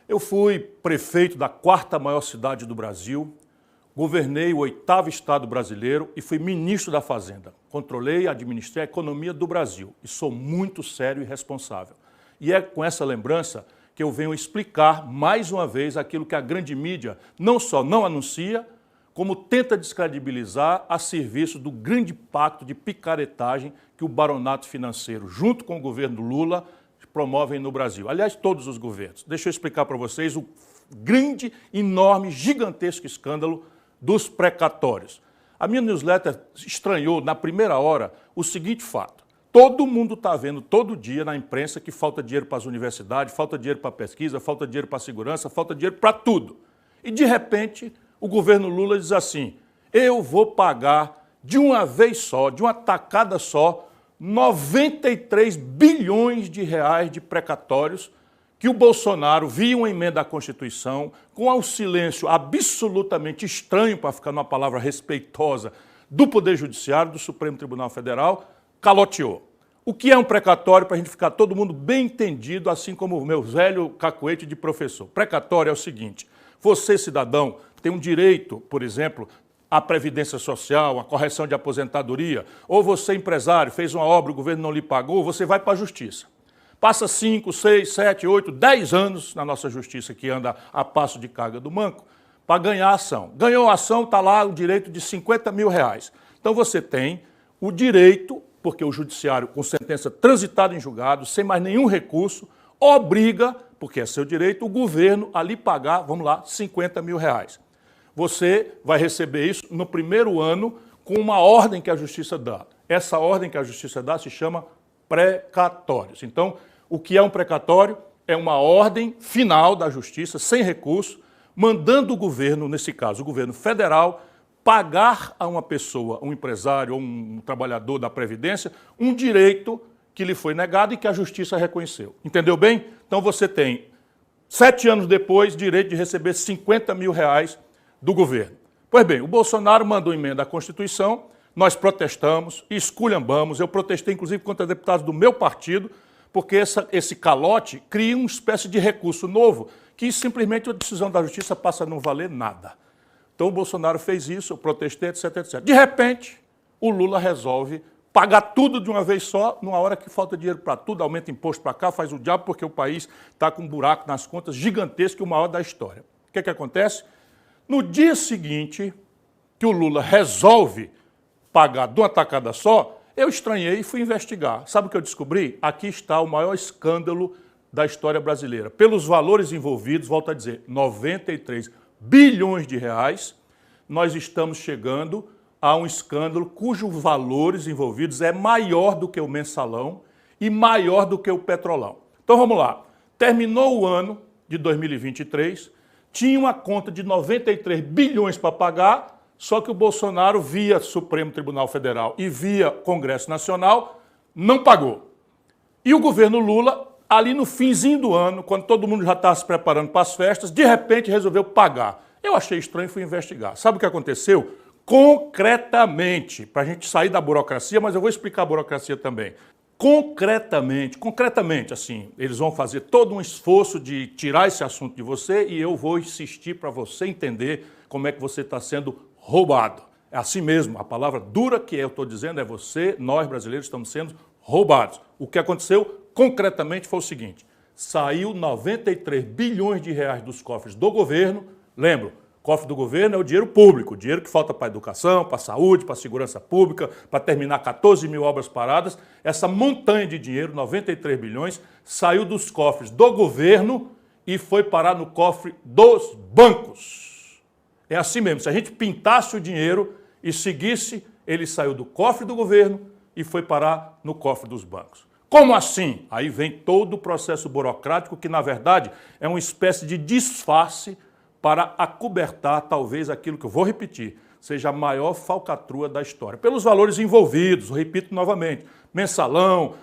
Eu fui prefeito da quarta maior cidade do Brasil, governei o 8º estado brasileiro e fui ministro da Fazenda. Controlei e administrei a economia do Brasil e sou muito sério e responsável. E é com essa lembrança que eu venho explicar mais uma vez aquilo que a grande mídia não só não anuncia, como tenta descredibilizar a serviço do grande pacto de picaretagem que o baronato financeiro, junto com o governo Lula, promovem no Brasil. Aliás, todos os governos. Deixa eu explicar para vocês o grande, enorme, gigantesco escândalo dos precatórios. A minha newsletter estranhou, na primeira hora, o seguinte fato. Todo mundo está vendo todo dia na imprensa que falta dinheiro para as universidades, falta dinheiro para a pesquisa, falta dinheiro para a segurança, falta dinheiro para tudo. E, de repente, o governo Lula diz assim, eu vou pagar de uma vez só, de uma tacada só, 93 bilhões de reais de precatórios que o Bolsonaro, via uma emenda à Constituição, com um silêncio absolutamente estranho, para ficar numa palavra respeitosa, do Poder Judiciário, do Supremo Tribunal Federal, caloteou. O que é um precatório, para a gente ficar todo mundo bem entendido, assim como o meu velho cacuete de professor? Precatório é o seguinte, você, cidadão, tem um direito, por exemplo, à previdência social, à correção de aposentadoria, ou você, empresário, fez uma obra, o governo não lhe pagou, você vai para a justiça. Passa 5, 6, 7, 8, 10 anos na nossa justiça, que anda a passo de carga do manco, para ganhar a ação. Ganhou a ação, está lá o direito de 50 mil reais. Então você tem o direito, porque o judiciário, com sentença transitada em julgado, sem mais nenhum recurso, obriga, porque é seu direito, o governo a lhe pagar, vamos lá, 50 mil reais. Você vai receber isso no primeiro ano com uma ordem que a Justiça dá. Essa ordem que a Justiça dá se chama precatórios. Então, o que é um precatório? É uma ordem final da Justiça, sem recurso, mandando o governo, nesse caso, o governo federal, pagar a uma pessoa, um empresário ou um trabalhador da Previdência, um direito que lhe foi negado e que a Justiça reconheceu. Entendeu bem? Então você tem, 7 anos depois, direito de receber 50 mil reais do governo. Pois bem, o Bolsonaro mandou emenda à Constituição, nós protestamos, esculhambamos, eu protestei inclusive contra deputados do meu partido, porque esse calote cria uma espécie de recurso novo, que simplesmente a decisão da Justiça passa a não valer nada. Então o Bolsonaro fez isso, eu protestei, etc, etc. De repente, o Lula resolve pagar tudo de uma vez só, numa hora que falta dinheiro para tudo, aumenta imposto para cá, faz o diabo, porque o país está com um buraco nas contas gigantesco e o maior da história. O que acontece? No dia seguinte, que o Lula resolve pagar de uma tacada só, eu estranhei e fui investigar. Sabe o que eu descobri? Aqui está o maior escândalo da história brasileira. Pelos valores envolvidos, volto a dizer, 93 bilhões de reais, nós estamos chegando a um escândalo cujos valores envolvidos é maior do que o mensalão e maior do que o petrolão. Então vamos lá. Terminou o ano de 2023, tinha uma conta de 93 bilhões para pagar, só que o Bolsonaro, via Supremo Tribunal Federal e via Congresso Nacional, não pagou. E o governo Lula, ali no finzinho do ano, quando todo mundo já estava se preparando para as festas, de repente resolveu pagar. Eu achei estranho e fui investigar. Sabe o que aconteceu? Concretamente, para a gente sair da burocracia, mas eu vou explicar a burocracia também. Concretamente, assim, eles vão fazer todo um esforço de tirar esse assunto de você e eu vou insistir para você entender como é que você está sendo roubado. É assim mesmo, a palavra dura que eu estou dizendo é você, nós brasileiros estamos sendo roubados. O que aconteceu concretamente foi o seguinte, saiu 93 bilhões de reais dos cofres do governo, lembro, cofre do governo é o dinheiro público, o dinheiro que falta para a educação, para a saúde, para a segurança pública, para terminar 14 mil obras paradas. Essa montanha de dinheiro, 93 bilhões, saiu dos cofres do governo e foi parar no cofre dos bancos. É assim mesmo, se a gente pintasse o dinheiro e seguisse, ele saiu do cofre do governo e foi parar no cofre dos bancos. Como assim? Aí vem todo o processo burocrático que, na verdade, é uma espécie de disfarce para acobertar, talvez, aquilo que eu vou repetir, seja a maior falcatrua da história. Pelos valores envolvidos, repito novamente, mensalão,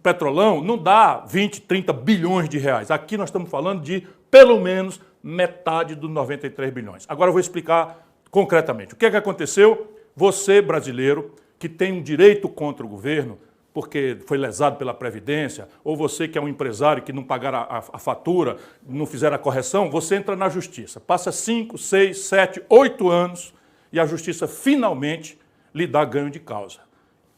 petrolão, não dá 20, 30 bilhões de reais. Aqui nós estamos falando de, pelo menos, metade dos 93 bilhões. Agora eu vou explicar concretamente. O que é que aconteceu? Você, brasileiro, que tem um direito contra o governo, porque foi lesado pela Previdência, ou você que é um empresário que não pagar a fatura, não fizer a correção, você entra na Justiça. Passa 5, 6, 7, 8 anos e a Justiça finalmente lhe dá ganho de causa,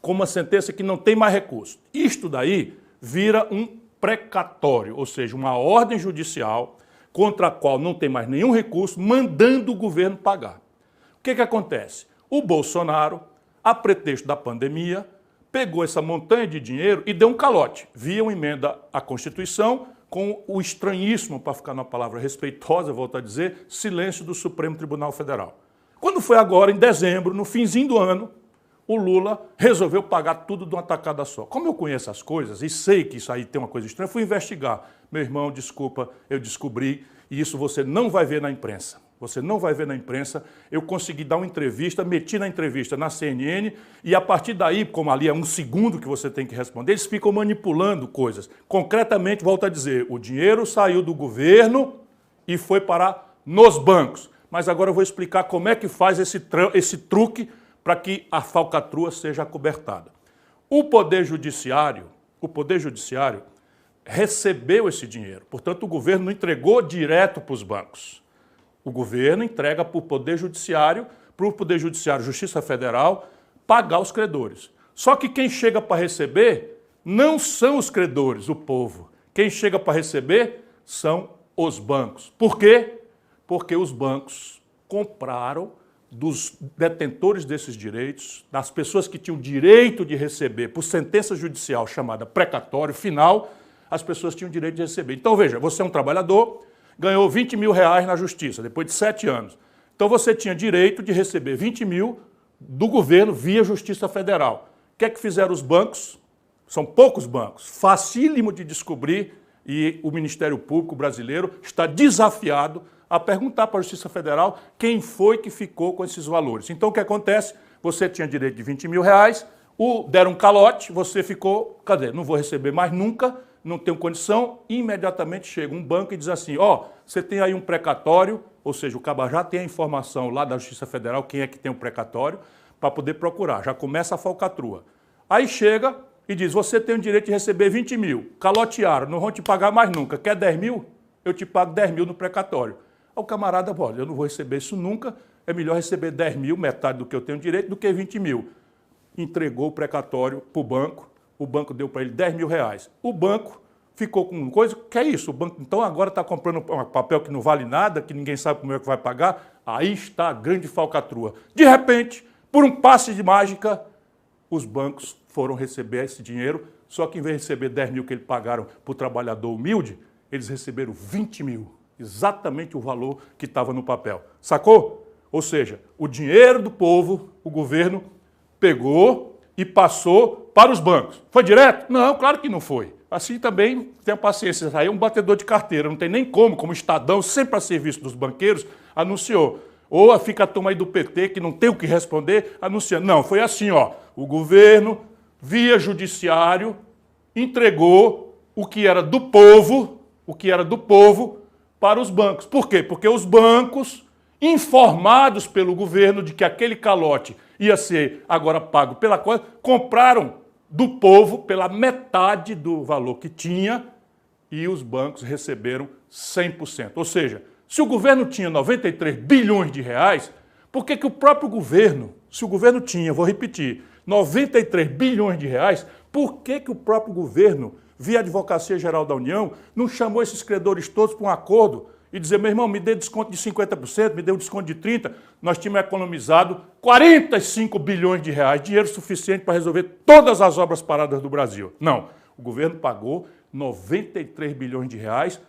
com uma sentença que não tem mais recurso. Isto daí vira um precatório, ou seja, uma ordem judicial contra a qual não tem mais nenhum recurso, mandando o governo pagar. O que acontece? O Bolsonaro, a pretexto da pandemia, pegou essa montanha de dinheiro e deu um calote, via uma emenda à Constituição, com o estranhíssimo, para ficar numa palavra respeitosa, volto a dizer, silêncio do Supremo Tribunal Federal. Quando foi agora, em dezembro, no finzinho do ano, o Lula resolveu pagar tudo de uma tacada só. Como eu conheço as coisas e sei que isso aí tem uma coisa estranha, fui investigar. Meu irmão, desculpa, eu descobri, e isso você não vai ver na imprensa. Você não vai ver na imprensa. Eu consegui dar uma entrevista, meti na entrevista na CNN, e a partir daí, como ali é um segundo que você tem que responder, eles ficam manipulando coisas. Concretamente, volto a dizer, o dinheiro saiu do governo e foi parar nos bancos. Mas agora eu vou explicar como é que faz esse truque para que a falcatrua seja acobertada. O Poder Judiciário recebeu esse dinheiro. Portanto, o governo não entregou direto para os bancos. O governo entrega para o Poder Judiciário, Justiça Federal, pagar os credores. Só que quem chega para receber não são os credores, o povo. Quem chega para receber são os bancos. Por quê? Porque os bancos compraram dos detentores desses direitos, das pessoas que tinham direito de receber por sentença judicial chamada precatório final, as pessoas tinham direito de receber. Então, veja, você é um trabalhador, ganhou 20 mil reais na justiça, depois de 7 anos. Então, você tinha direito de receber 20 mil do governo via Justiça Federal. O que é que fizeram os bancos? São poucos bancos, facílimo de descobrir, e o Ministério Público brasileiro está desafiado a perguntar para a Justiça Federal quem foi que ficou com esses valores. Então, o que acontece? Você tinha direito de 20 mil reais, deram um calote, você ficou, cadê? Não vou receber mais nunca, não tenho condição, imediatamente chega um banco e diz assim, você tem aí um precatório, ou seja, o caba já tem a informação lá da Justiça Federal, quem é que tem o precatório, para poder procurar, já começa a falcatrua. Aí chega e diz, você tem o direito de receber 20 mil, calotearam, não vão te pagar mais nunca, quer 10 mil? Eu te pago 10 mil no precatório. Aí o camarada, olha, eu não vou receber isso nunca, é melhor receber 10 mil, metade do que eu tenho direito, do que 20 mil. Entregou o precatório para o banco deu para ele 10 mil reais. O banco ficou com coisa, que é isso? O banco então agora está comprando um papel que não vale nada, que ninguém sabe como é que vai pagar. Aí está a grande falcatrua. De repente, por um passe de mágica, os bancos foram receber esse dinheiro, só que em vez de receber 10 mil que eles pagaram para o trabalhador humilde, eles receberam 20 mil. Exatamente o valor que estava no papel. Sacou? Ou seja, o dinheiro do povo, o governo pegou e passou para os bancos. Foi direto? Não, claro que não foi. Assim também, tenha paciência, aí é um batedor de carteira, não tem nem como o Estadão, sempre a serviço dos banqueiros, anunciou. Ou fica a turma aí do PT, que não tem o que responder, anunciando. Não, foi assim, o governo, via judiciário, entregou o que era do povo, para os bancos. Por quê? Porque os bancos, informados pelo governo de que aquele calote ia ser agora pago pela coisa, compraram do povo pela metade do valor que tinha e os bancos receberam 100%. Ou seja, se o governo tinha 93 bilhões de reais, por que o próprio governo, se o governo tinha, vou repetir, 93 bilhões de reais, por que o próprio governo, via Advocacia Geral da União, não chamou esses credores todos para um acordo e dizer, meu irmão, me dê desconto de 50%, me dê um desconto de 30%, nós tínhamos economizado 45 bilhões de reais, dinheiro suficiente para resolver todas as obras paradas do Brasil. Não, o governo pagou 93 bilhões de reais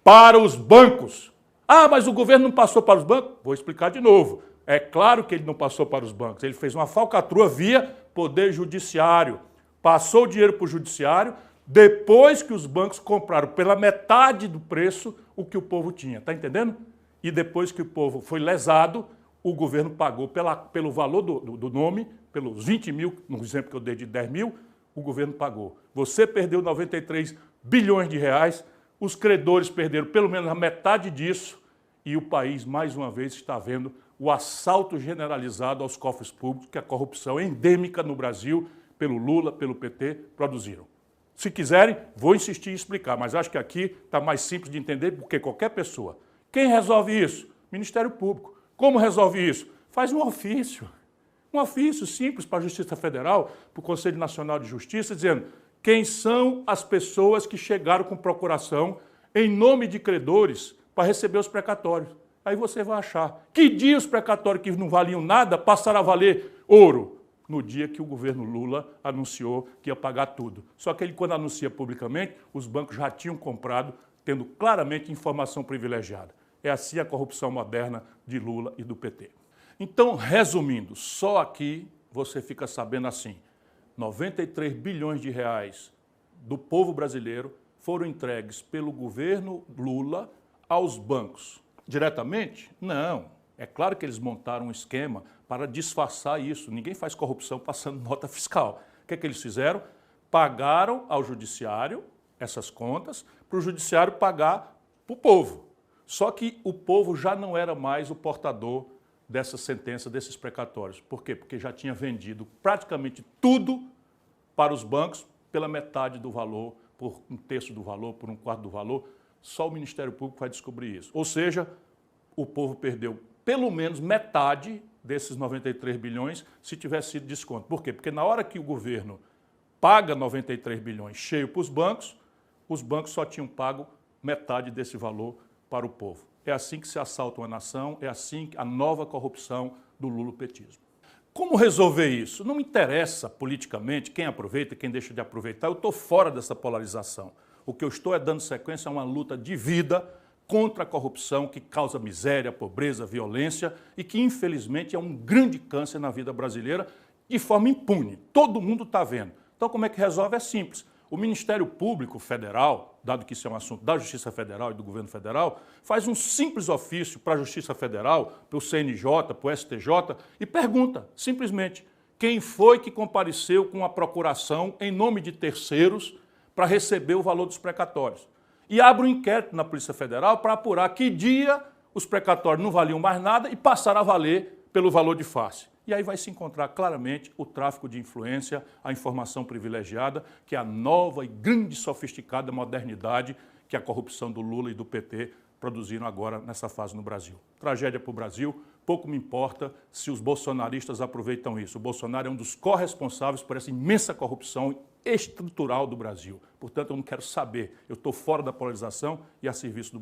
para os bancos. Ah, mas o governo não passou para os bancos? Vou explicar de novo. É claro que ele não passou para os bancos, ele fez uma falcatrua via Poder Judiciário. Passou o dinheiro para o Judiciário, depois que os bancos compraram pela metade do preço o que o povo tinha, está entendendo? E depois que o povo foi lesado, o governo pagou pelo valor do nome, pelos 20 mil, no exemplo que eu dei de 10 mil, o governo pagou. Você perdeu 93 bilhões de reais, os credores perderam pelo menos a metade disso e o país, mais uma vez, está vendo o assalto generalizado aos cofres públicos, que a corrupção é endêmica no Brasil, pelo Lula, pelo PT, produziram. Se quiserem, vou insistir em explicar, mas acho que aqui está mais simples de entender, porque qualquer pessoa. Quem resolve isso? Ministério Público. Como resolve isso? Faz um ofício simples para a Justiça Federal, para o Conselho Nacional de Justiça, dizendo quem são as pessoas que chegaram com procuração em nome de credores para receber os precatórios. Aí você vai achar que dia os precatórios que não valiam nada passaram a valer ouro. No dia que o governo Lula anunciou que ia pagar tudo. Só que ele, quando anuncia publicamente, os bancos já tinham comprado, tendo claramente informação privilegiada. É assim a corrupção moderna de Lula e do PT. Então, resumindo, só aqui você fica sabendo assim, 93 bilhões de reais do povo brasileiro foram entregues pelo governo Lula aos bancos. Diretamente? Não. É claro que eles montaram um esquema para disfarçar isso. Ninguém faz corrupção passando nota fiscal. O que é que eles fizeram? Pagaram ao judiciário essas contas, para o judiciário pagar para o povo. Só que o povo já não era mais o portador dessa sentença, desses precatórios. Por quê? Porque já tinha vendido praticamente tudo para os bancos pela metade do valor, por um terço do valor, por um quarto do valor. Só o Ministério Público vai descobrir isso. Ou seja, o povo perdeu pelo menos metade desses 93 bilhões se tivesse sido desconto. Por quê? Porque na hora que o governo paga 93 bilhões cheio para os bancos só tinham pago metade desse valor para o povo. É assim que se assalta uma nação, é assim a nova corrupção do lulopetismo. Como resolver isso? Não me interessa politicamente quem aproveita e quem deixa de aproveitar, eu estou fora dessa polarização. O que eu estou é dando sequência a uma luta de vida contra a corrupção que causa miséria, pobreza, violência e que, infelizmente, é um grande câncer na vida brasileira de forma impune. Todo mundo está vendo. Então, como é que resolve? É simples. O Ministério Público Federal, dado que isso é um assunto da Justiça Federal e do Governo Federal, faz um simples ofício para a Justiça Federal, para o CNJ, para o STJ e pergunta, simplesmente, quem foi que compareceu com a procuração em nome de terceiros para receber o valor dos precatórios. E abre um inquérito na Polícia Federal para apurar que dia os precatórios não valiam mais nada e passaram a valer pelo valor de face. E aí vai se encontrar claramente o tráfico de influência, a informação privilegiada, que é a nova e grande sofisticada modernidade que a corrupção do Lula e do PT produziram agora nessa fase no Brasil. Tragédia para o Brasil, pouco me importa se os bolsonaristas aproveitam isso. O Bolsonaro é um dos corresponsáveis por essa imensa corrupção estrutural do Brasil. Portanto, eu não quero saber. Eu estou fora da polarização e a serviço do